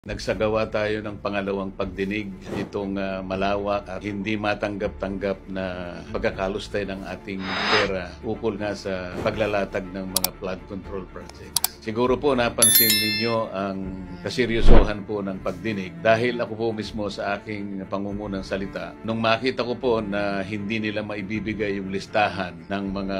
Nagsagawa tayo ng pangalawang pagdinig itong malawak at hindi matanggap-tanggap na pagkakalustay ng ating pera ukol nga sa paglalatag ng mga flood control projects. Siguro po napansin ninyo ang kaseryosohan po ng pagdinig dahil ako po mismo sa aking pangungunang salita. Nung makita ko po na hindi nila maibibigay yung listahan ng mga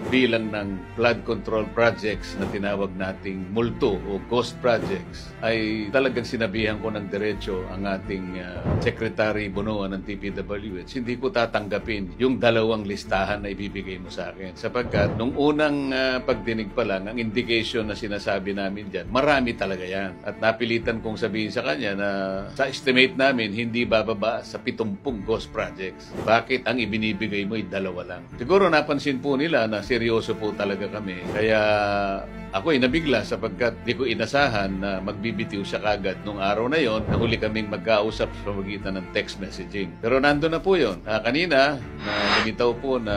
bilang ng flood control projects na tinawag nating multo o ghost projects, ay talagang sinabihan ko ng diretso ang ating Secretary Bonoan ng TPWH, hindi ko tatanggapin yung dalawang listahan na ibibigay mo sa akin. Sapagkat nung unang pagdinig pa lang, ang indication na sinasabi namin dyan, marami talaga yan. At napilitan kong sabihin sa kanya na sa estimate namin, hindi bababa sa 70 ghost projects. Bakit ang ibinibigay mo ay dalawa lang? Siguro napansin po nila na seryoso po talaga kami. Kaya ako ay nabigla sapagkat di ko inasahan na magbibitiw siya kagad nung araw na yon. Nahuli kaming magkausap sa pamagitan ng text messaging. Pero nandun na po yun. Kanina, lumitaw po na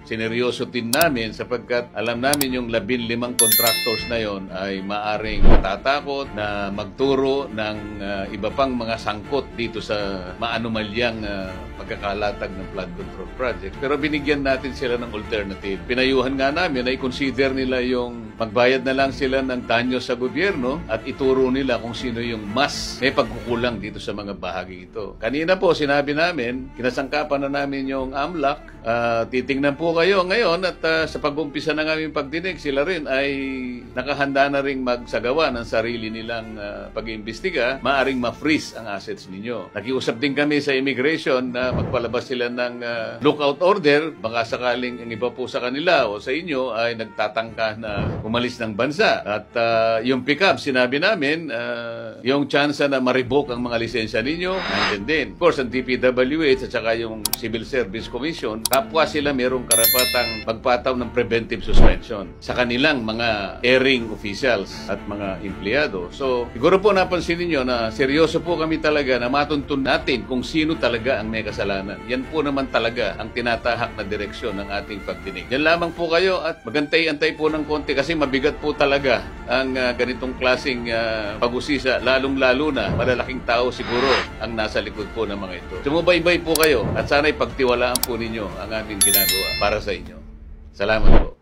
sineryoso din namin sapagkat alam namin yung 15 contractors na yon ay maaring matatakot na magturo ng iba pang mga sangkot dito sa maanumalyang pagkakalatag ng flood control project. Pero binigyan natin sila ng alternative. Pinayuhan nga namin na i-consider nila yung magbayad na lang sila ng danyo sa gobyerno at ituro nila kung sino yung mas may pagkukulang dito sa mga bahagi ito. Kanina po sinabi namin, kinasangkapan na namin yung AMLAC. Titingnan po kayo ngayon at sa pag-umpisa ng aming pagdinig, sila rin ay nakahanda na rin magsagawa ng sarili nilang pag-iimbestiga. Maaring ma-freeze ang assets ninyo. Nakiusap din kami sa immigration na magpalabas sila ng lookout order. Baka sakaling ang iba po sa kanila o sa inyo ay nagtatangka na umalis ng bansa. At yung pick-up, sinabi namin, yung chance na ma-revoke ang mga lisensya ninyo, nandyan din. Of course, ang DPWH at saka yung Civil Service Commission, kapwa sila merong karapatang magpataw ng preventive suspension sa kanilang mga airing officials at mga empleyado. So, siguro po napansin niyo na seryoso po kami talaga na matuntun natin kung sino talaga ang may kasalanan. Yan po naman talaga ang tinatahak na direksyon ng ating pagdinig. Yan lamang po kayo at magantay-antay po ng konti kasi mabigat po talaga ang ganitong klaseng pag-usisa, lalong-lalo na malalaking tao siguro ang nasa likod po ng mga ito. Sumubaybay po kayo at sana'y pagtiwalaan po ninyo ang aming ginagawa para sa inyo. Salamat po.